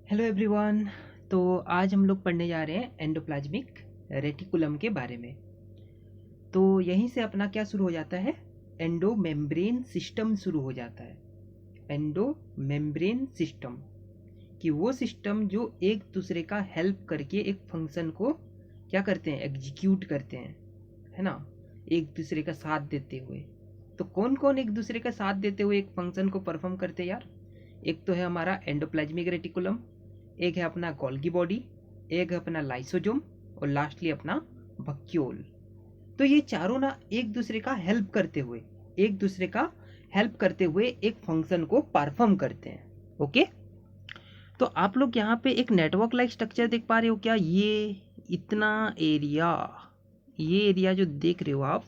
Hello everyone. तो आज हम लोग पढ़ने जा रहे हैं एंडोप्लाज्मिक रेटिकुलम के बारे में। तो यहीं से अपना क्या शुरू हो जाता है, एंडो मेम्ब्रेन सिस्टम शुरू हो जाता है। एंडो मेम्ब्रेन सिस्टम कि वो सिस्टम जो एक दूसरे का हेल्प करके एक फंक्शन को क्या करते हैं, एग्जीक्यूट करते हैं, है ना, एक दूसरे का साथ देते हुए। तो कौन कौन एक दूसरे का साथ देते हुए एक फंक्शन को परफॉर्म करते हैं यार? एक तो है हमारा एंडोप्लाज्मिक रेटिकुलम, एक है अपना गोल्गी बॉडी, एक है अपना लाइसोजोम, और लास्टली अपना वक्यूल। तो ये चारों ना एक दूसरे का हेल्प करते हुए एक फंक्शन को परफॉर्म करते हैं। ओके, तो आप लोग यहाँ पे एक नेटवर्क लाइक स्ट्रक्चर देख पा रहे हो क्या? इतना एरिया ये एरिया जो देख रहे हो आप,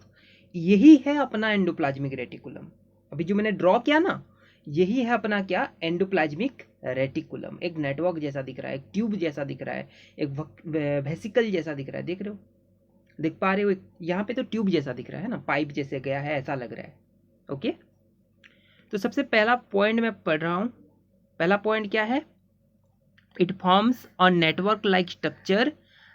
यही है अपना एंडोप्लाज्मिक रेटिकुलम। अभी जो मैंने ड्रॉ किया ना, यही है अपना क्या, एंडोप्लाज्मिक रेटिकुलम। एक नेटवर्क जैसा दिख रहा है, एक ट्यूब जैसा दिख रहा है, एक वेसिकल जैसा दिख रहा है। देख रहे हो, देख पा रहे हो? यहाँ पे तो ट्यूब जैसा दिख रहा है ना, पाइप जैसे गया है ऐसा लग रहा है। ओके, तो सबसे पहला पॉइंट मैं पढ़ रहा हूं। पहला पॉइंट क्या है? It forms a network like structure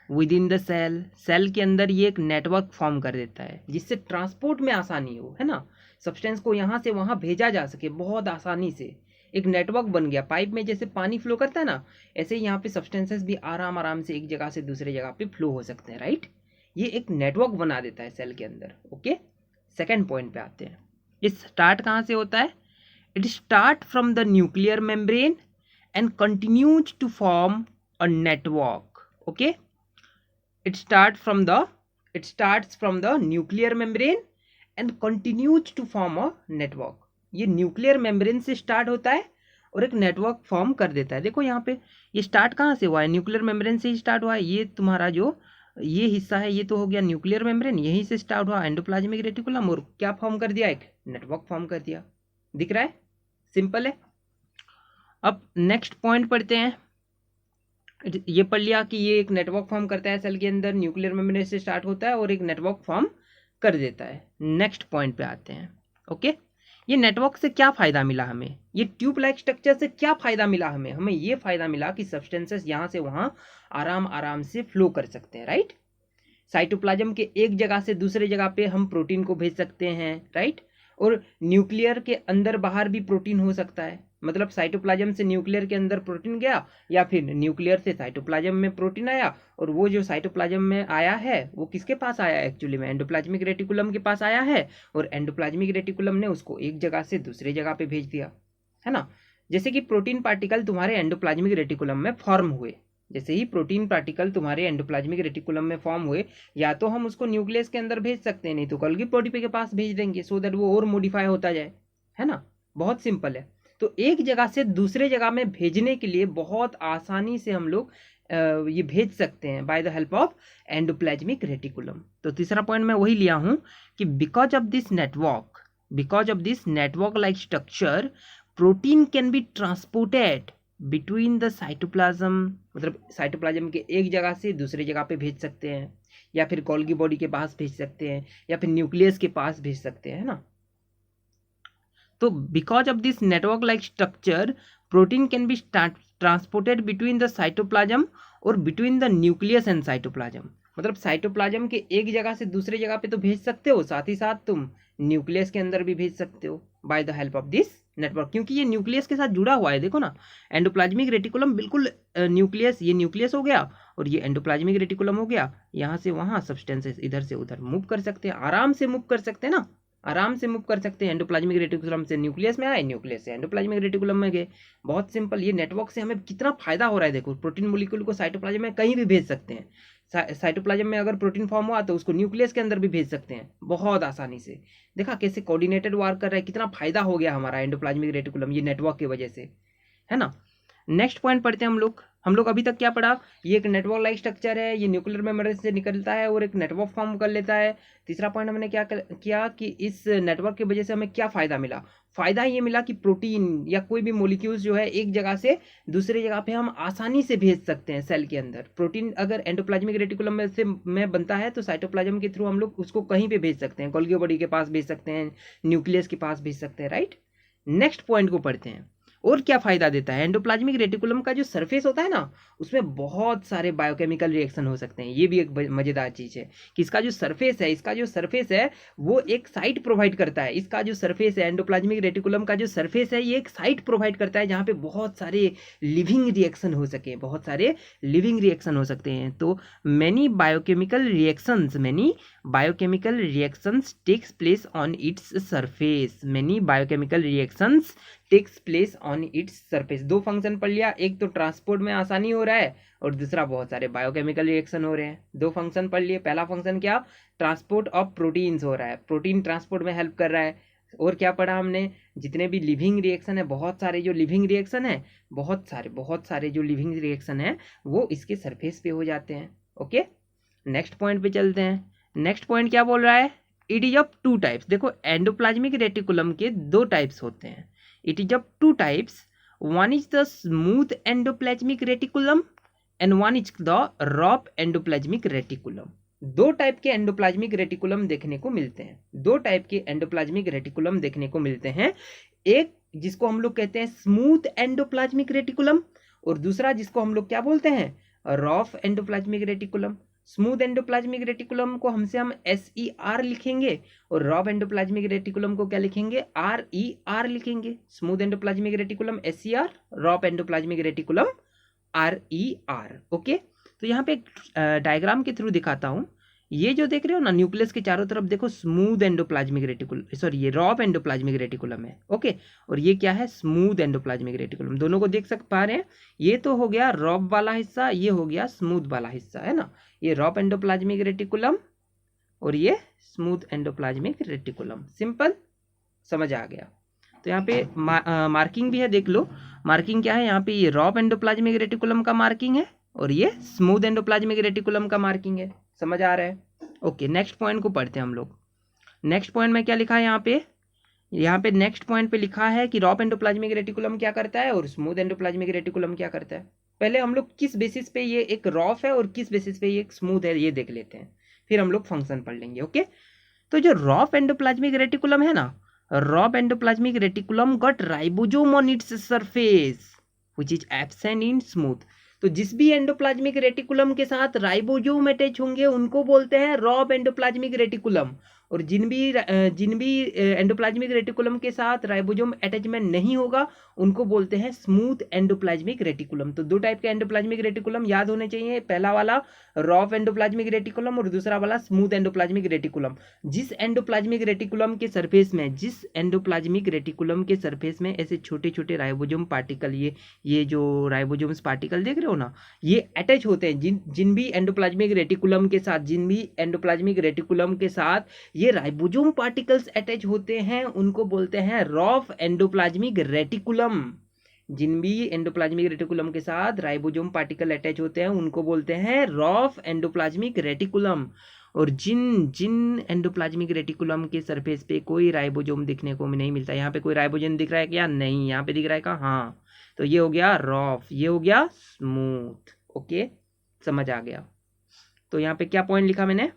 within the cell. Cell के अंदर ये एक नेटवर्क फॉर्म कर देता है जिससे ट्रांसपोर्ट में आसानी हो, है ना, सब्सटेंस को यहाँ से वहाँ भेजा जा सके बहुत आसानी से। एक नेटवर्क बन गया। पाइप में जैसे पानी फ्लो करता है ना, ऐसे ही यहाँ पे सब्सटेंसेस भी आराम आराम से एक जगह से दूसरे जगह पे फ्लो हो सकते हैं, राइट। ये एक नेटवर्क बना देता है सेल के अंदर। ओके, सेकेंड पॉइंट पे आते हैं। ये स्टार्ट कहाँ से होता है? It start from the nuclear membrane and continues to form a network. Okay, it starts from the nuclear membrane and continues to form a network. ये न्यूक्लियर मेम्ब्रेन से स्टार्ट होता है और एक नेटवर्क फॉर्म कर देता है। देखो यहाँ पे ये स्टार्ट कहाँ से हुआ है? न्यूक्लियर मेम्ब्रेन से ही स्टार्ट हुआ है। ये तुम्हारा जो ये हिस्सा है ये तो हो गया न्यूक्लियर मेम्ब्रेन, यहीं से स्टार्ट हुआ एंडोप्लाज्मिक रेटिकुलम और क्या फॉर्म कर दिया? एक नेटवर्क फॉर्म कर दिया। दिख रहा है? सिंपल है। अब नेक्स्ट पॉइंट पढ़ते हैं। ये पढ़ लिया कि ये एक नेटवर्क फॉर्म करता है सेल के अंदर, न्यूक्लियर मेम्ब्रेन से स्टार्ट होता है और एक नेटवर्क फॉर्म कर देता है। नेक्स्ट पॉइंट पे आते हैं। ओके, ये नेटवर्क से क्या फायदा मिला हमें? ये ट्यूब लाइक स्ट्रक्चर से क्या फायदा मिला हमें? हमें ये फायदा मिला कि सब्सटेंसेस यहां से वहां आराम आराम से फ्लो कर सकते हैं, राइट। साइटोप्लाज्म के एक जगह से दूसरे जगह पे हम प्रोटीन को भेज सकते हैं, राइट। और न्यूक्लियर के अंदर बाहर भी प्रोटीन हो सकता है। मतलब साइटोप्लाज्म से न्यूक्लियर के अंदर प्रोटीन गया या फिर न्यूक्लियर से साइटोप्लाज्म में प्रोटीन आया, और वो जो साइटोप्लाज्म में आया है वो किसके पास आया है? एक्चुअली में एंडोप्लाज्मिक रेटिकुलम के पास आया है, और एंडोप्लाज्मिक रेटिकुलम ने उसको एक जगह से दूसरे जगह पे भेज दिया, है ना। जैसे कि प्रोटीन पार्टिकल तुम्हारे एंडोप्लाज्मिक रेटिकुलम में फॉर्म हुए, जैसे ही प्रोटीन पार्टिकल तुम्हारे एंडोप्लाज्मिक रेटिकुलम में फॉर्म हुए, या तो हम उसको न्यूक्लियस के अंदर भेज सकते हैं, नहीं तो गोल्गी बॉडी के पास भेज देंगे, सो दैट वो और मॉडिफाई होता जाए, है ना। बहुत सिंपल है। तो एक जगह से दूसरे जगह में भेजने के लिए बहुत आसानी से हम लोग ये भेज सकते हैं bye the help of endoplasmic reticulum. तो तीसरा पॉइंट मैं वही लिया हूं कि because of this network like structure protein can be transported between the cytoplasm. मतलब साइटोप्लाज्म के एक जगह से दूसरे जगह पे भेज सकते हैं, या फिर गोल्गी बॉडी के पास भेज सकते हैं, या फिर न्यूक्लियस के पास भेज सकते हैं, है ना। तो because of this network like structure protein can be transported between the cytoplasm और between the nucleus and cytoplasm. मतलब साइटोप्लाज्म के एक जगह से दूसरे जगह पे तो भेज सकते हो, साथ ही साथ तुम न्यूक्लियस के अंदर भी भेज सकते हो bye the help of this network, क्योंकि ये न्यूक्लियस के साथ जुड़ा हुआ है। देखो ना, एंडोप्लाज्मिक रेटिकुलम बिल्कुल न्यूक्लियस, ये न्यूक्लियस हो गया और ये एंडोप्लाज्मिक रेटिकुलम हो गया। यहाँ से वहाँ सब्सटेंसेस इधर से उधर मूव कर सकते हैं, आराम से मूव कर सकते हैं ना, आराम से मूव कर सकते हैं। एंडोप्लाज्मिक रेटिकुलम से न्यूक्लियस में आए, न्यूक्लियस से एंडोप्लाज्मिक रेटिकुलम में गए। बहुत सिंपल। ये नेटवर्क से हमें कितना फायदा हो रहा है देखो। प्रोटीन मोलिक्यूल को साइटोप्लाज्म में कहीं भी भेज सकते हैं। साइटोप्लाज्म में अगर प्रोटीन फॉर्म हुआ तो उसको न्यूक्लियस के अंदर भी भेज सकते हैं बहुत आसानी से। देखा कैसे कोऑर्डिनेटेड वर्क कर रहा है, कितना फायदा हो गया हमारा एंडोप्लाज्मिक रेटिकुलम ये नेटवर्क की वजह से, है ना। नेक्स्ट पॉइंट पढ़ते हैं हम लोग अभी तक क्या पढ़ा? ये एक नेटवर्क लाइक स्ट्रक्चर है, ये न्यूक्लियर मेम्ब्रेन से निकलता है और एक नेटवर्क फॉर्म कर लेता है। तीसरा पॉइंट हमने क्या किया कि इस नेटवर्क की वजह से हमें क्या फायदा मिला? फायदा ये मिला कि प्रोटीन या कोई भी मोलिक्यूल्स जो है एक जगह से दूसरे जगह पे हम आसानी से भेज सकते हैं सेल के अंदर। प्रोटीन अगर एंडोप्लाज्मिक रेटिकुलम में बनता है तो साइटोप्लाज्म के थ्रू हम लोग उसको कहीं पे भेज सकते हैं, गोल्गी बॉडी के पास भेज सकते हैं, न्यूक्लियस के पास भेज सकते हैं, राइट। नेक्स्ट पॉइंट को पढ़ते हैं। और क्या फायदा देता है, एंडोप्लाज्मिक रेटिकुलम का जो सरफेस होता है ना, उसमें बहुत सारे बायोकेमिकल रिएक्शन हो सकते हैं। ये भी एक मजेदार चीज है कि इसका जो सरफेस है वो एक साइट प्रोवाइड करता है। इसका जो सरफेस है, एंडोप्लाज्मिक रेटिकुलम का जो सरफेस है, ये एक साइट प्रोवाइड करता है जहाँ पे बहुत सारे लिविंग रिएक्शन हो सके, बहुत सारे लिविंग रिएक्शन हो सकते हैं। तो many biochemical reactions takes place on its surface, many biochemical reactions takes place on its surface. दो फंक्शन पढ़ लिया, एक तो ट्रांसपोर्ट में आसानी हो रहा है और दूसरा बहुत सारे बायोकेमिकल रिएक्शन हो रहे हैं। दो फंक्शन पढ़ लिए, पहला फंक्शन क्या, ट्रांसपोर्ट ऑफ प्रोटीन्स हो रहा है, प्रोटीन ट्रांसपोर्ट में हेल्प कर रहा है। और क्या पढ़ा हमने, जितने भी लिविंग रिएक्शन है, बहुत सारे जो लिविंग रिएक्शन है, बहुत सारे जो लिविंग रिएक्शन है वो इसके सरफेस पे हो जाते हैं। ओके, नेक्स्ट पॉइंट पे चलते हैं। नेक्स्ट पॉइंट क्या बोल रहा है, it is of two types. देखो एंडोप्लाज्मिक रेटिकुलम के दो टाइप्स होते हैं। It is of two types, one is the smooth endoplasmic reticulum and one is the rough endoplasmic reticulum. दो टाइप के एंडोप्लाज्मिक रेटिकुलम देखने को मिलते हैं, दो टाइप के एंडोप्लाज्मिक रेटिकुलम देखने को मिलते हैं। एक जिसको हम लोग कहते हैं स्मूथ एंडोप्लाज्मिक रेटिकुलम और दूसरा जिसको हम लोग क्या बोलते हैं, rough endoplasmic reticulum. Smooth endoplasmic reticulum को हम SER लिखेंगे और रफ एंडोप्लाज्मिक रेटिकुलम को क्या लिखेंगे, RER लिखेंगे। Smooth endoplasmic reticulum SER, rough endoplasmic reticulum RER। Okay, तो यहाँ पे एक डायग्राम के थ्रू दिखाता हूँ। ये जो देख रहे हो ना, न्यूक्लियस के चारों तरफ देखो स्मूथ एंडोप्लाज्मिक रेटिकुलम, सॉरी ये रफ एंडोप्लाज्मिक रेटिकुलम है। ओके, और ये क्या है, स्मूथ एंडोप्लाज्मिक रेटिकुलम। दोनों को देख पा रहे हैं, ये तो हो गया रफ वाला हिस्सा, ये हो गया स्मूथ वाला हिस्सा, है ना। ये रफ एंडोप्लाज्मिक रेटिकुलम और ये स्मूथ एंडोप्लाज्मिक रेटिकुलम। सिंपल, समझ आ गया। तो यहाँ पे मार्किंग भी है, देख लो मार्किंग क्या है। यहाँ पे ये रफ एंडोप्लाज्मिक रेटिकुलम का मार्किंग है और ये स्मूथ एंडोप्लाज्मिक रेटिकुलम का मार्किंग है। समझ आ रहा है। ओके, नेक्स्ट पॉइंट को पढ़ते हैं हम लोग। नेक्स्ट पॉइंट में क्या लिखा है यहाँ पे नेक्स्ट पॉइंट पे लिखा है कि रफ एंडोप्लाज्मिक रेटिकुलम क्या करता है और स्मूथ एंडोप्लाज्मिक रेटिकुलम क्या करता है। पहले हम लोग किस बेसिस पे ये एक रफ है और किस बेसिस पे ये एक स्मूथ है ये देख लेते हैं, फिर हम लोग फंक्शन पढ़ लेंगे। ओके, तो जो रफ एंडोप्लाज्मिक रेटिकुलम है ना, rough endoplasmic reticulum got ribosome on its surface which is absent in smooth. तो जिस भी एंडोप्लाज्मिक रेटिकुलम के साथ राइबोसोम अटैच होंगे उनको बोलते हैं रफ एंडोप्लाज्मिक रेटिकुलम, और जिन भी एंडोप्लाज्मिक रेटिकुलम के साथ राइबोसोम अटैचमेंट नहीं होगा उनको बोलते हैं स्मूथ एंडोप्लाज्मिक रेटिकुलम। तो दो टाइप के एंडोप्लाज्मिक रेटिकुलम याद होने चाहिए, पहला वाला रफ एंडोप्लाज्मिक रेटिकुलम और दूसरा वाला स्मूथ एंडोप्लाज्मिक रेटिकुलम। जिस एंडोप्लाज्मिक रेटिकुलम के सरफेस में ऐसे छोटे छोटे राइबोसोम पार्टिकल, ये जो राइबोसोम्स पार्टिकल देख रहे हो ना, ये अटैच होते हैं जिन भी एंडोप्लाज्मिक रेटिकुलम के साथ ये राइबोसोम पार्टिकल्स अटैच होते हैं उनको बोलते हैं रफ एंडोप्लाज्मिक रेटिकुलम। जिन भी एंडोप्लाज्मिक रेटिकुलम के साथ राइबोसोम पार्टिकल अटैच होते हैं उनको बोलते हैं रफ एंडोप्लाज्मिक रेटिकुलम। और जिन एंडोप्लाज्मिक रेटिकुलम के सरफेस पे कोई राइबोसोम दिखने को नहीं मिलता, यहाँ पे कोई राइबोसोम दिख रहा है क्या, नहीं, यहाँ पे दिख रहा है क्या, हाँ, तो ये हो गया रफ, ये हो गया स्मूथ। ओके, समझ आ गया। तो यहाँ पे क्या पॉइंट लिखा मैंने,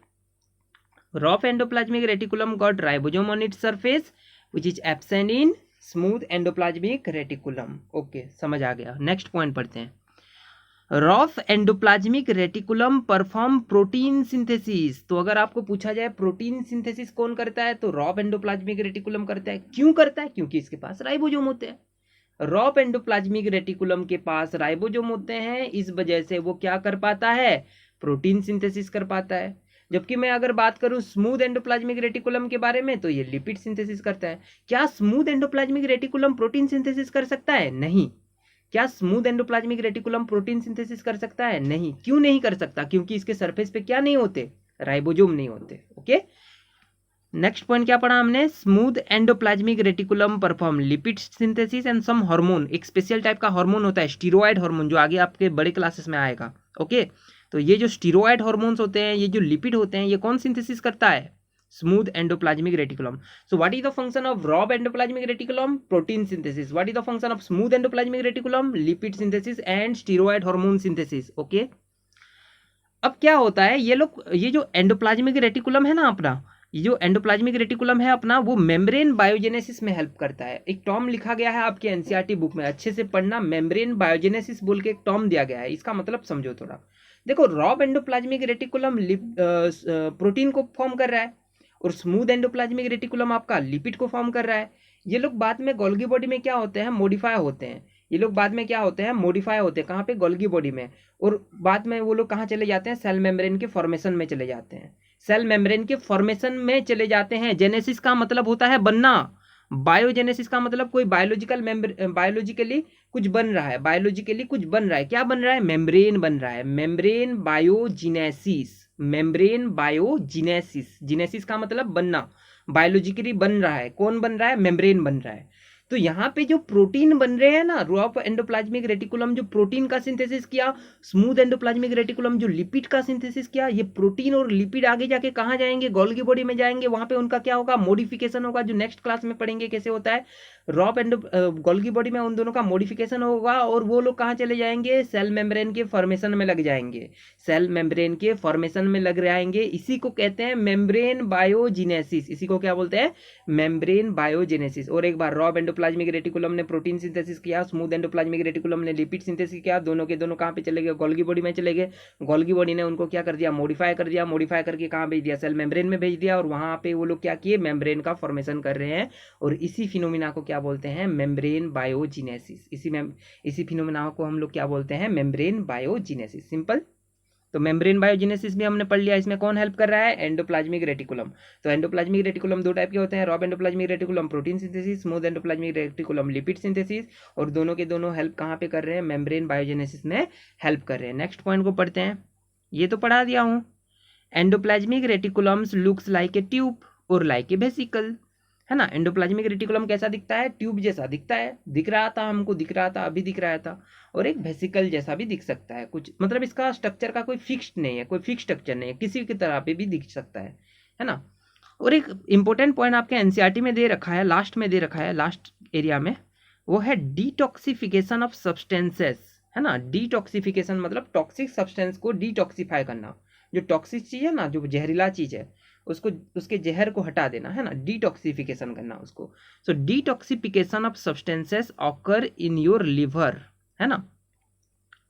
rough endoplasmic reticulum got ribosome on its surface which is absent in smooth endoplasmic reticulum. Okay, समझ आ गया। नेक्स्ट पॉइंट पढ़ते हैं। Rough endoplasmic reticulum perform protein synthesis. तो अगर आपको पूछा जाए प्रोटीन सिंथेसिस कौन करता है, तो रफ एंडोप्लाज्मिक रेटिकुलम करता है। क्यों करता है, क्योंकि इसके पास राइबोसोम होते हैं। रफ एंडोप्लाज्मिक रेटिकुलम के पास राइबोसोम होते हैं, इस वजह से वो क्या कर पाता है, प्रोटीन सिंथेसिस कर पाता है। जबकि मैं अगर बात करूं स्मूथ एंडोप्लाज्मिक रेटिकुलम के बारे में, तो ये लिपिड सिंथेसिस करता है। क्या smooth endoplasmic reticulum protein synthesis कर सकता है, नहीं। क्या smooth endoplasmic reticulum protein synthesis कर सकता है, नहीं। क्यों नहीं कर सकता, क्योंकि इसके सरफेस पे क्या नहीं होते, राइबोसोम नहीं होते। ओके, नेक्स्ट पॉइंट क्या पढ़ा हमने, smooth endoplasmic reticulum perform lipid synthesis and some hormone. एक स्पेशल टाइप का हार्मोन होता है स्टीरॉयड हार्मोन, जो आगे आपके बड़े क्लासेस में आएगा। ओके, तो ये जो स्टीरॉयड हार्मोन्स होते हैं, ये जो लिपिड होते हैं, ये कौन सिंथेसिस करता है, smooth endoplasmic reticulum. So what is the function of rough endoplasmic reticulum, protein synthesis. What is the function of smooth endoplasmic reticulum, lipid synthesis and steroid hormone synthesis. Okay, अब क्या होता है, ये जो एंडोप्लाज्मिक रेटिकुलम है ना अपना, ये जो एंडोप्लाज्मिक रेटिकुलम है अपना, वो मेम्ब्रेन बायोजेनेसिस में हेल्प करता है। एक टर्म लिखा गया है आपके एनसीईआरटी बुक में, अच्छे से पढ़ना, मेम्ब्रेन बायोजेनेसिस बोल के एक टर्म दिया गया है, इसका मतलब समझो थोड़ा। देखो रॉब एंडोप्लाज्मिक रेटिकुलम प्रोटीन को फॉर्म कर रहा है, और स्मूथ एंडोप्लाज्मिक रेटिकुलम आपका लिपिड को फॉर्म कर रहा है। ये लोग बाद में गोल्गी बॉडी में क्या होते हैं, मॉडिफाई होते हैं। ये लोग बाद में क्या होते हैं, मॉडिफाई होते हैं। कहाँ पे, गोल्गी बॉडी में। और बाद में वो लोग कहाँ चले जाते हैं, सेल मेम्ब्रेन के फॉर्मेशन में चले जाते हैं। सेल मेम्ब्रेन के फॉर्मेशन में चले जाते हैं। जेनेसिस का मतलब होता है बनना, बायोजेनेसिस का मतलब कोई बायोलॉजिकली कुछ बन रहा है, बायोलॉजिकली कुछ बन रहा है। क्या बन रहा है, मेम्ब्रेन बन रहा है। मेम्ब्रेन बायोजिनेसिस, मेम्ब्रेन बायोजिनेसिस, जिनेसिस का मतलब बनना, बायोलॉजिकली बन रहा है। कौन बन रहा है, मेम्ब्रेन बन रहा है। तो यहाँ पे जो प्रोटीन बन रहे हैं ना, रॉब एंडोप्लाज्मिक रेटिकुलम जो प्रोटीन का सिंथेसिस किया, स्मूथ एंडोप्लाज्मिक रेटिकुलम जो लिपिड का सिंथेसिस किया, ये प्रोटीन और लिपिड आगे जाके कहाँ जाएंगे, गोल्गी बॉडी में जाएंगे। वहां पे उनका क्या होगा, मॉडिफिकेशन होगा, जो नेक्स्ट क्लास में पढ़ेंगे कैसे होता है। रॉब एंडो गोल्गी बॉडी में उन दोनों का मॉडिफिकेशन होगा, और वो लोग कहाँ चले जाएंगे, सेल मेम्ब्रेन के फॉर्मेशन में लग जाएंगे। सेल मेम्ब्रेन के फॉर्मेशन में लग जाएंगे। इसी को कहते हैं मेम्ब्रेन बायोजिनेसिस। इसी को क्या बोलते हैं, मेम्ब्रेन बायोजेनेसिस। और एक बार, रॉब एंडोप्लाज्मिक रेटिकुलम ने प्रोटीन सिंथेसिस किया, स्मूथ एंडोप्लाज्मिक रेटिकुलम ने लिपिड सिंथेसिस किया। दोनों के दोनों कहाँ पे चले गए, गोल्गी बॉडी में चले गए। गोल्गी बॉडी ने उनको क्या कर दिया, मॉडिफाई कर दिया। मॉडिफाई करके कहाँ भेज दिया, सेल मेम्ब्रेन में भेज दिया। और वहां पे वो लोग क्या किए, मेम्ब्रेन का फॉर्मेशन कर रहे हैं। और इसी फिनोमिना को क्या बोलते हैं, मेम्ब्रेन बायोजिनेसिस। इसी फिनोमिना को हम लोग क्या बोलते हैं, मेम्ब्रेन बायोजिनेसिस। सिंपल। तो मेम्ब्रेन बायोजेनेसिस भी हमने पढ़ लिया। इसमें कौन हेल्प कर रहा है, एंडोप्लाज्मिक रेटिकुलम। तो एंडोप्लाज्मिक रेटिकुलम दो टाइप के होते हैं, rough endoplasmic reticulum protein synthesis, smooth endoplasmic reticulum lipid synthesis. और दोनों के दोनों हेल्प कहाँ पे कर रहे हैं, मेम्ब्रेन बायोजेनेसिस में हेल्प कर रहे हैं। नेक्स्ट पॉइंट को पढ़ते हैं। ये तो पढ़ा दिया हूँ। Endoplasmic reticulums looks like a tube और लाइक ए वेसिकल, है ना। एंडोप्लाज्मिक रेटिकुलम कैसा दिखता है, ट्यूब जैसा दिखता है, दिख रहा था हमको, दिख रहा था, अभी दिख रहा था। और एक वेसिकल जैसा भी दिख सकता है कुछ, मतलब इसका स्ट्रक्चर का कोई फिक्स्ड नहीं है, कोई फिक्स स्ट्रक्चर नहीं है, किसी की तरह पे भी दिख सकता है ना। और एक इंपॉर्टेंट पॉइंट आपके एनसीईआरटी में दे रखा है, लास्ट में दे रखा है, लास्ट एरिया में, वो है डिटॉक्सिफिकेशन ऑफ सब्सटेंसेस, है ना। डिटॉक्सिफिकेशन मतलब टॉक्सिक सब्सटेंस को डिटॉक्सिफाई करना। जो टॉक्सिक चीज है ना, जो जहरीला चीज है, उसको, उसके जहर को हटा देना, है ना, डिटॉक्सिफिकेशन करना उसको। So detoxification of substances occur in your liver, है ना।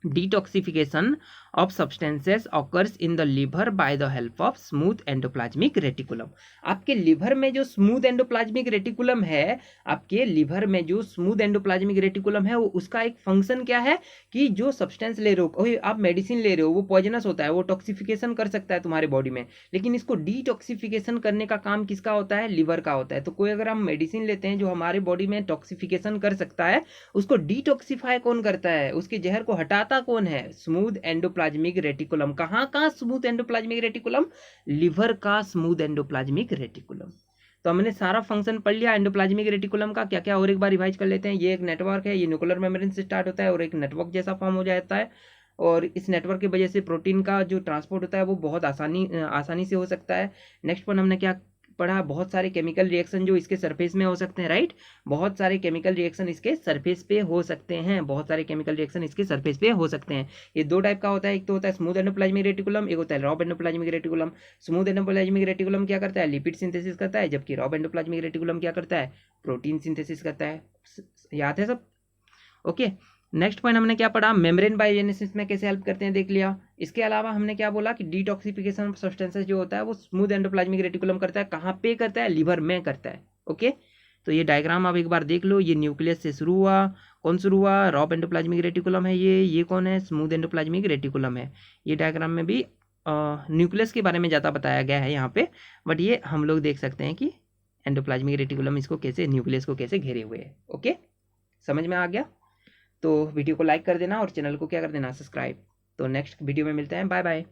Detoxification of substances occurs in the liver by the help of smooth endoplasmic reticulum. आपके लिवर में जो स्मूथ एंडोप्लाज्मिक रेटिकुलम है, आपके लिवर में जो स्मूथ एंडोप्लाज्मिक रेटिकुलम है, वो उसका एक फंक्शन क्या है कि जो सब्सटेंस ले रहे हो, आप मेडिसिन ले रहे हो, वो पॉइजनस होता है, वो टॉक्सिफिकेशन कर सकता है तुम्हारे बॉडी में, लेकिन इसको डिटॉक्सिफिकेशन करने का काम किसका होता है, लिवर का होता है। तो कोई अगर हम मेडिसिन लेते हैं जो हमारे बॉडी में टॉक्सिफिकेशन कर सकता है, उसको डिटॉक्सिफाई कौन करता है, उसके जहर को हटाता कौन है, स्मूथ एंडोप्लाज्मिक रेटिकुलम। कहाँ का स्मूथ एंडोप्लाज्मिक रेटिकुलम, लिवर का स्मूथ एंडोप्लाज्मिक रेटिकुलम। तो हमने सारा फंक्शन पढ़ लिया एंडोप्लाज्मिक रेटिकुलम का क्या क्या, और एक बार रिवाइज कर लेते हैं। ये एक नेटवर्क है, ये न्यूक्लियर मेम्ब्रेन से स्टार्ट होता है और एक नेटवर्क जैसा फॉर्म हो जाता है। और इस नेटवर्क की वजह से प्रोटीन का जो ट्रांसपोर्ट होता है वो बहुत आसानी से हो सकता है। नेक्स्ट पॉइंट हमने क्या पढ़ा, बहुत सारे केमिकल रिएक्शन जो इसके सरफेस में हो सकते हैं, राइट। बहुत सारे केमिकल रिएक्शन इसके सरफेस पे हो सकते हैं, बहुत सारे केमिकल रिएक्शन इसके सरफेस पे हो सकते हैं। ये दो टाइप का होता है, एक तो होता है स्मूथ एंडोप्लाज्मिक रेटिकुलम, एक होता है rough endoplasmic reticulum. Smooth endoplasmic reticulum क्या करता है, लिपिड सिंथेसिस करता है, जबकि रॉब एंडोप्लाज्मिक रेटिकुलम क्या करता है, प्रोटीन सिंथेसिस करता है। याद है सब, ओके। नेक्स्ट पॉइंट हमने क्या पढ़ा, मेम्ब्रेन बायोजेनेसिस में कैसे हेल्प करते हैं देख लिया। इसके अलावा हमने क्या बोला कि डिटॉक्सिफिकेशन ऑफ सब्सटेंसेस जो होता है वो स्मूथ एंडोप्लाज्मिक रेटिकुलम करता है। कहाँ पे करता है, लिवर में करता है, ओके। तो ये डायग्राम आप एक बार देख लो। ये न्यूक्लियस से शुरू हुआ, कौन शुरू हुआ, रॉब एंडोप्लाज्मिक रेटिकुलम है ये कौन है, स्मूथ एंडोप्लाज्मिक रेटिकुलम है। ये डायग्राम में भी न्यूक्लियस के बारे में ज़्यादा बताया गया है यहाँ पे, बट ये हम लोग देख सकते हैं कि एंडोप्लाज्मिक रेटिकुलम इसको कैसे, न्यूक्लियस को कैसे घेरे हुए है, ओके। समझ में आ गया। तो वीडियो को लाइक कर देना और चैनल को क्या कर देना, सब्सक्राइब। तो नेक्स्ट वीडियो में मिलते हैं, बाय बाय।